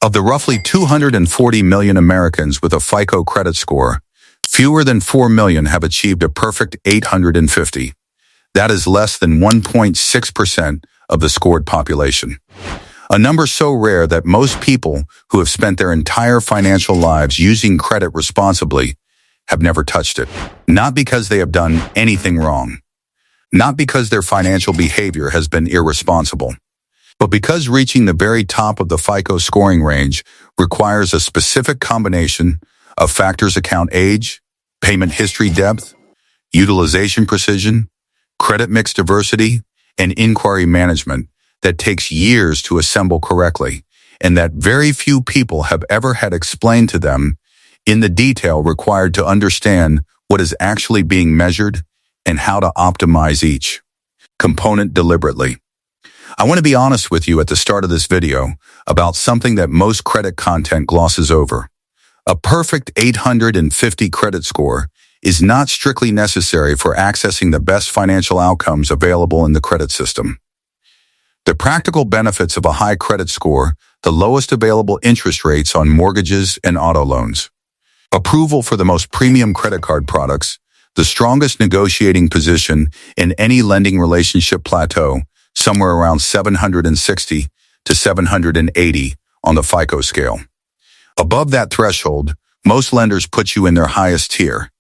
Of the roughly 240 million Americans with a FICO credit score, fewer than 4 million have achieved a perfect 850. That is less than 1.6% of the scored population. A number so rare that most people who have spent their entire financial lives using credit responsibly have never touched it. Not because they have done anything wrong. Not because their financial behavior has been irresponsible. But because reaching the very top of the FICO scoring range requires a specific combination of factors: account age, payment history depth, utilization precision, credit mix diversity, and inquiry management that takes years to assemble correctly, and that very few people have ever had explained to them in the detail required to understand what is actually being measured and how to optimize each component deliberately. I want to be honest with you at the start of this video about something that most credit content glosses over. A perfect 850 credit score is not strictly necessary for accessing the best financial outcomes available in the credit system. The practical benefits of a high credit score: the lowest available interest rates on mortgages and auto loans, approval for the most premium credit card products, the strongest negotiating position in any lending relationship plateau, somewhere around 760 to 780 on the FICO scale. Above that threshold, most lenders put you in their highest tier,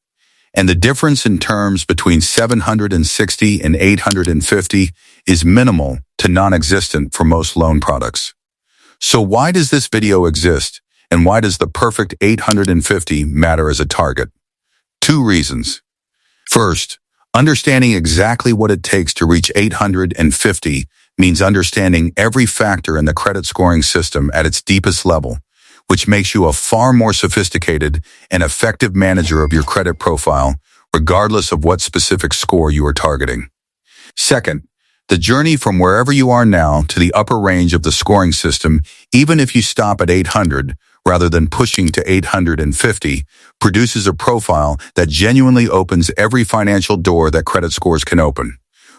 and the difference in terms between 760 and 850 is minimal to non-existent for most loan products. So why does this video exist, and why does the perfect 850 matter as a target? 2 reasons. First, understanding exactly what it takes to reach 850 means understanding every factor in the credit scoring system at its deepest level, which makes you a far more sophisticated and effective manager of your credit profile, regardless of what specific score you are targeting. Second, the journey from wherever you are now to the upper range of the scoring system, even if you stop at 800 rather than pushing to 850, produces a profile that genuinely opens every financial door that credit scores can open,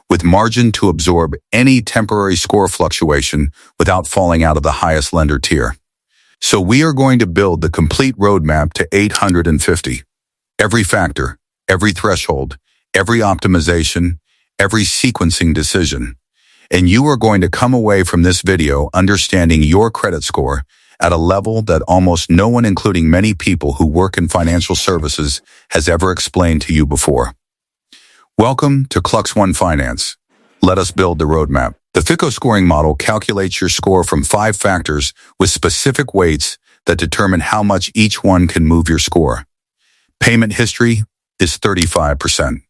with margin to absorb any temporary score fluctuation without falling out of the highest lender tier. So we are going to build the complete roadmap to 850. Every factor, every threshold, every optimization, every sequencing decision. And you are going to come away from this video understanding your credit score at a level that almost no one, including many people who work in financial services, has ever explained to you before. Welcome to Klux One Finance. Let us build the roadmap. The FICO scoring model calculates your score from 5 factors with specific weights that determine how much each one can move your score. Payment history is 35%.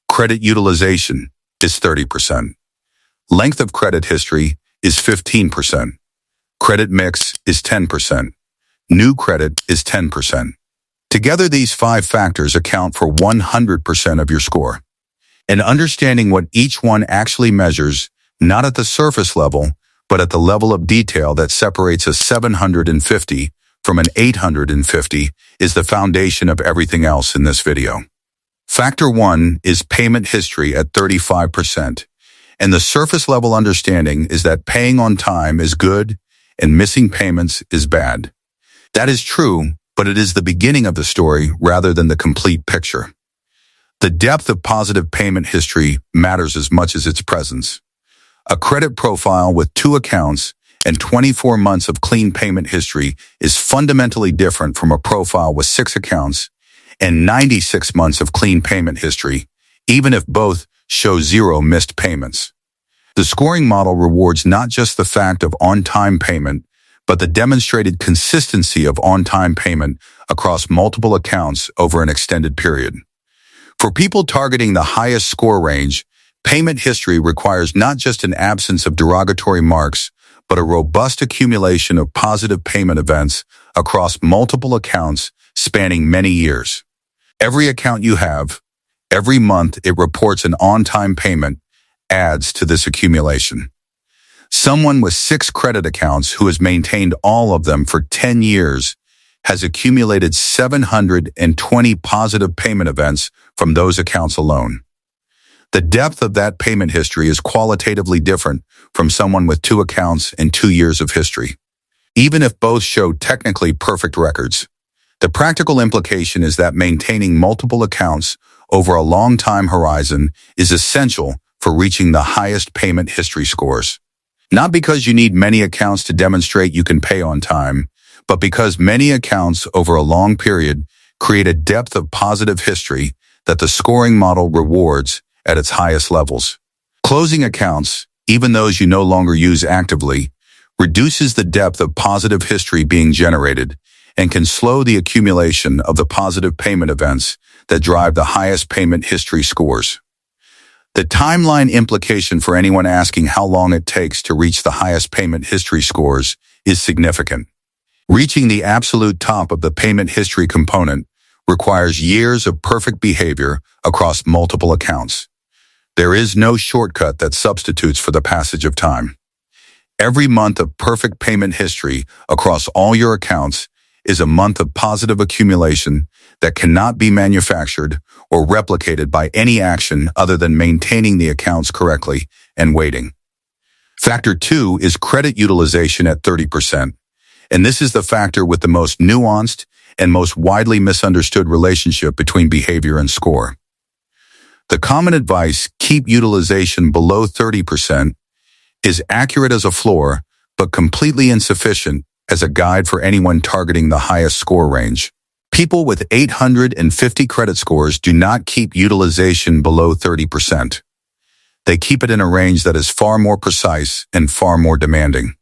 Credit utilization is 30%. Length of credit history is 15%. Credit mix is 10%. New credit is 10%. Together, these 5 factors account for 100% of your score. And understanding what each one actually measures, not at the surface level, but at the level of detail that separates a 750 from an 850, is the foundation of everything else in this video. Factor 1 is payment history at 35%. And the surface level understanding is that paying on time is good and missing payments is bad. That is true, but it is the beginning of the story rather than the complete picture. The depth of positive payment history matters as much as its presence. A credit profile with 2 accounts and 24 months of clean payment history is fundamentally different from a profile with 6 accounts and 96 months of clean payment history, even if both show 0 missed payments. The scoring model rewards not just the fact of on-time payment, but the demonstrated consistency of on-time payment across multiple accounts over an extended period. For people targeting the highest score range, payment history requires not just an absence of derogatory marks, but a robust accumulation of positive payment events across multiple accounts spanning many years. Every account you have, every month it reports an on-time payment, adds to this accumulation. Someone with 6 credit accounts who has maintained all of them for 10 years has accumulated 720 positive payment events from those accounts alone. The depth of that payment history is qualitatively different from someone with 2 accounts and 2 years of history. even if both show technically perfect records. The practical implication is that maintaining multiple accounts over a long time horizon is essential for reaching the highest payment history scores. Not because you need many accounts to demonstrate you can pay on time, but because many accounts over a long period create a depth of positive history that the scoring model rewards at its highest levels. Closing accounts, even those you no longer use actively, reduces the depth of positive history being generated and can slow the accumulation of the positive payment events that drive the highest payment history scores. The timeline implication for anyone asking how long it takes to reach the highest payment history scores is significant. Reaching the absolute top of the payment history component requires years of perfect behavior across multiple accounts. There is no shortcut that substitutes for the passage of time. Every month of perfect payment history across all your accounts is a month of positive accumulation that cannot be manufactured or replicated by any action other than maintaining the accounts correctly and waiting. Factor 2 is credit utilization at 30%, and this is the factor with the most nuanced and most widely misunderstood relationship between behavior and score. The common advice, keep utilization below 30%, is accurate as a floor, but completely insufficient as a guide for anyone targeting the highest score range. People with 850 credit scores do not keep utilization below 30%. They keep it in a range that is far more precise and far more demanding.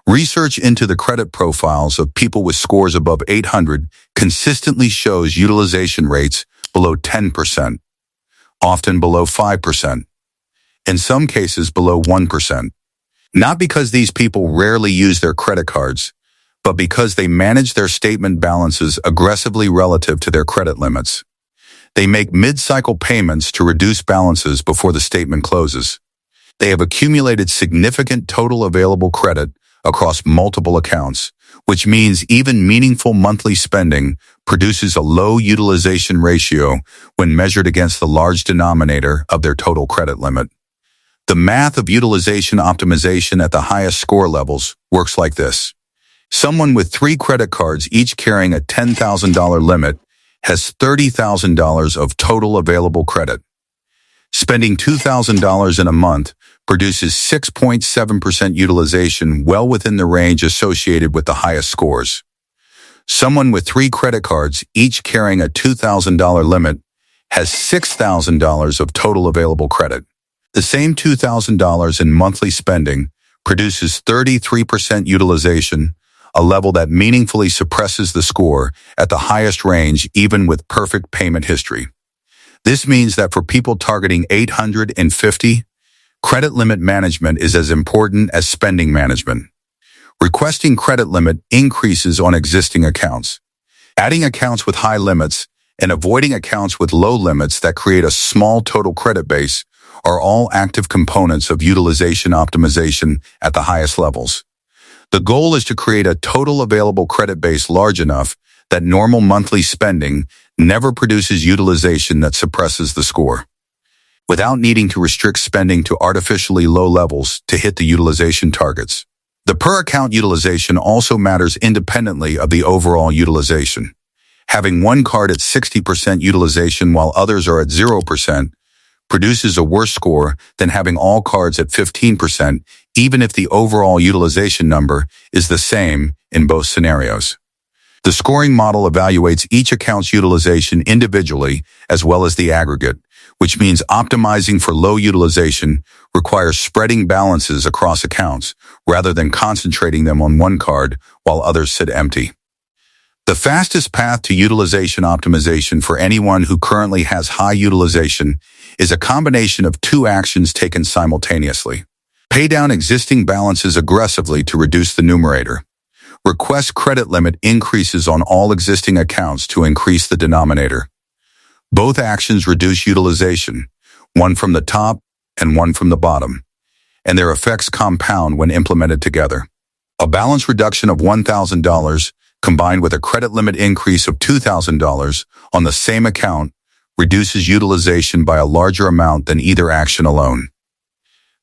Research into the credit profiles of people with scores above 800 consistently shows utilization rates below 10%, often below 5%, in some cases below 1%. Not because these people rarely use their credit cards, but because they manage their statement balances aggressively relative to their credit limits. They make mid-cycle payments to reduce balances before the statement closes. They have accumulated significant total available credit across multiple accounts, which means even meaningful monthly spending produces a low utilization ratio when measured against the large denominator of their total credit limit. The math of utilization optimization at the highest score levels works like this. Someone with 3 credit cards, each carrying a $10,000 limit, has $30,000 of total available credit. Spending $2,000 in a month produces 6.7% utilization, well within the range associated with the highest scores. Someone with 3 credit cards, each carrying a $2,000 limit, has $6,000 of total available credit. The same $2,000 in monthly spending produces 33% utilization, a level that meaningfully suppresses the score at the highest range even with perfect payment history. This means that for people targeting 850, credit limit management is as important as spending management. Requesting credit limit increases on existing accounts. Adding accounts with high limits and avoiding accounts with low limits that create a small total credit base are all active components of utilization optimization at the highest levels. The goal is to create a total available credit base large enough that normal monthly spending never produces utilization that suppresses the score, without needing to restrict spending to artificially low levels to hit the utilization targets. The per-account utilization also matters independently of the overall utilization. Having one card at 60% utilization while others are at 0% produces a worse score than having all cards at 15%, even if the overall utilization number is the same in both scenarios. The scoring model evaluates each account's utilization individually as well as the aggregate, which means optimizing for low utilization requires spreading balances across accounts rather than concentrating them on one card while others sit empty. The fastest path to utilization optimization for anyone who currently has high utilization is a combination of 2 actions taken simultaneously. Pay down existing balances aggressively to reduce the numerator. Request credit limit increases on all existing accounts to increase the denominator. Both actions reduce utilization, one from the top and one from the bottom, and their effects compound when implemented together. A balance reduction of $1,000 combined with a credit limit increase of $2,000 on the same account reduces utilization by a larger amount than either action alone.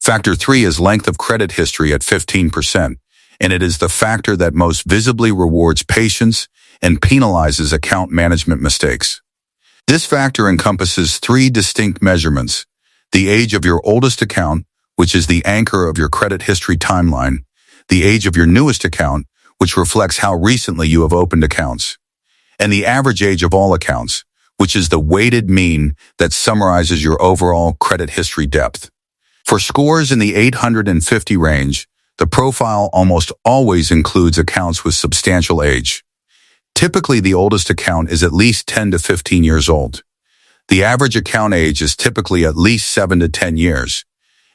Factor 3 is length of credit history at 15%, and it is the factor that most visibly rewards patience and penalizes account management mistakes. This factor encompasses three distinct measurements: the age of your oldest account, which is the anchor of your credit history timeline; the age of your newest account, which reflects how recently you have opened accounts; and the average age of all accounts, which is the weighted mean that summarizes your overall credit history depth. For scores in the 850 range, the profile almost always includes accounts with substantial age. Typically, the oldest account is at least 10 to 15 years old. The average account age is typically at least 7 to 10 years.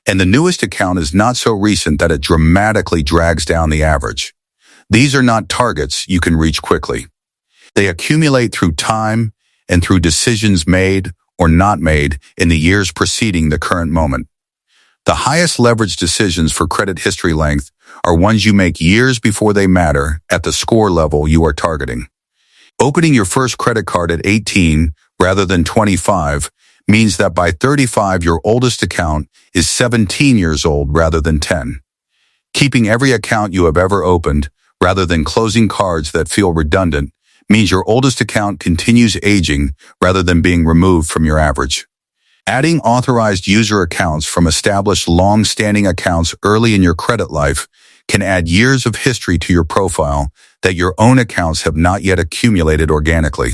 And the newest account is not so recent that it dramatically drags down the average. These are not targets you can reach quickly. They accumulate through time and through decisions made or not made in the years preceding the current moment. The highest leverage decisions for credit history length are ones you make years before they matter at the score level you are targeting. Opening your first credit card at 18 rather than 25 means that by 35 your oldest account is 17 years old rather than 10. Keeping every account you have ever opened rather than closing cards that feel redundant means your oldest account continues aging rather than being removed from your average. Adding authorized user accounts from established long-standing accounts early in your credit life can add years of history to your profile that your own accounts have not yet accumulated organically.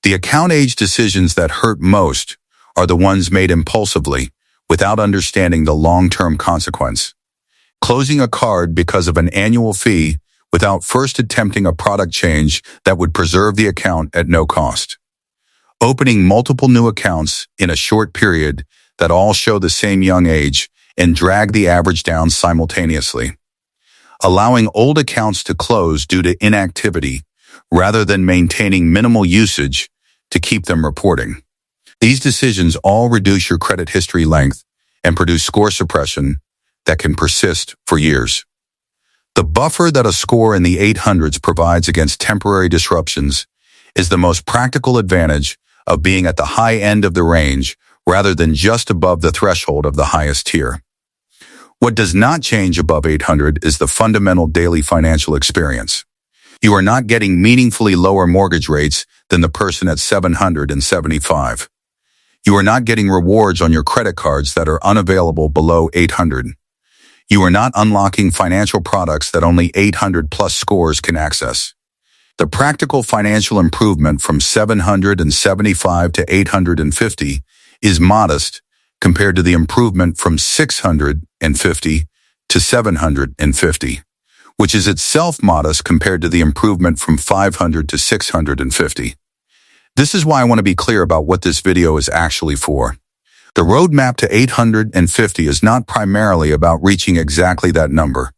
The account age decisions that hurt most are the ones made impulsively, without understanding the long-term consequence. Closing a card because of an annual fee without first attempting a product change that would preserve the account at no cost. Opening multiple new accounts in a short period that all show the same young age and drag the average down simultaneously. Allowing old accounts to close due to inactivity rather than maintaining minimal usage to keep them reporting. These decisions all reduce your credit history length and produce score suppression that can persist for years. The buffer that a score in the 800s provides against temporary disruptions is the most practical advantage of being at the high end of the range rather than just above the threshold of the highest tier. What does not change above 800 is the fundamental daily financial experience. You are not getting meaningfully lower mortgage rates than the person at 775. You are not getting rewards on your credit cards that are unavailable below 800. You are not unlocking financial products that only 800 plus scores can access. The practical financial improvement from 775 to 850 is modest compared to the improvement from 650 to 750, which is itself modest compared to the improvement from 500 to 650. This is why I want to be clear about what this video is actually for. The roadmap to 850 is not primarily about reaching exactly that number.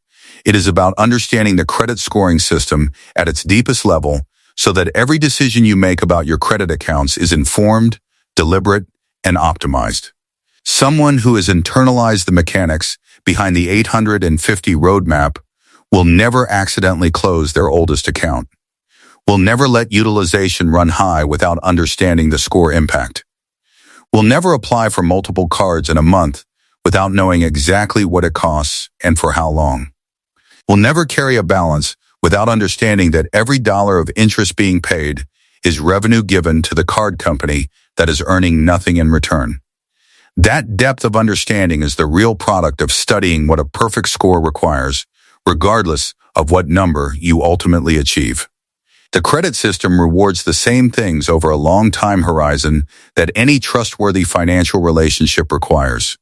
It is about understanding the credit scoring system at its deepest level so that every decision you make about your credit accounts is informed, deliberate, and optimized. Someone who has internalized the mechanics behind the 850 roadmap will never accidentally close their oldest account, will never let utilization run high without understanding the score impact, will never apply for multiple cards in a month without knowing exactly what it costs and for how long, will never carry a balance without understanding that every dollar of interest being paid is revenue given to the card company that is earning nothing in return. That depth of understanding is the real product of studying what a perfect score requires, regardless of what number you ultimately achieve. The credit system rewards the same things over a long time horizon that any trustworthy financial relationship requires: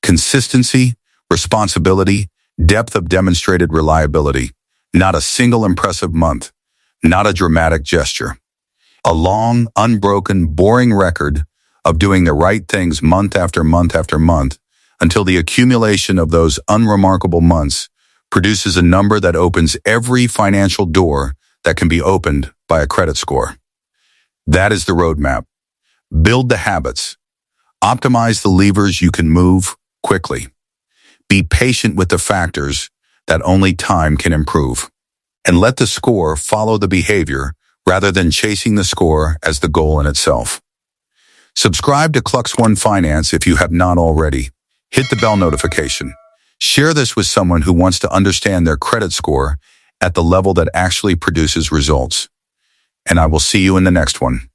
consistency, responsibility, depth of demonstrated reliability, not a single impressive month, not a dramatic gesture. A long, unbroken, boring record of doing the right things month after month after month until the accumulation of those unremarkable months produces a number that opens every financial door that can be opened by a credit score. That is the roadmap. Build the habits. Optimize the levers you can move quickly. Be patient with the factors that only time can improve. And let the score follow the behavior rather than chasing the score as the goal in itself. Subscribe to Klux One Finance if you have not already. Hit the bell notification. Share this with someone who wants to understand their credit score at the level that actually produces results. And I will see you in the next one.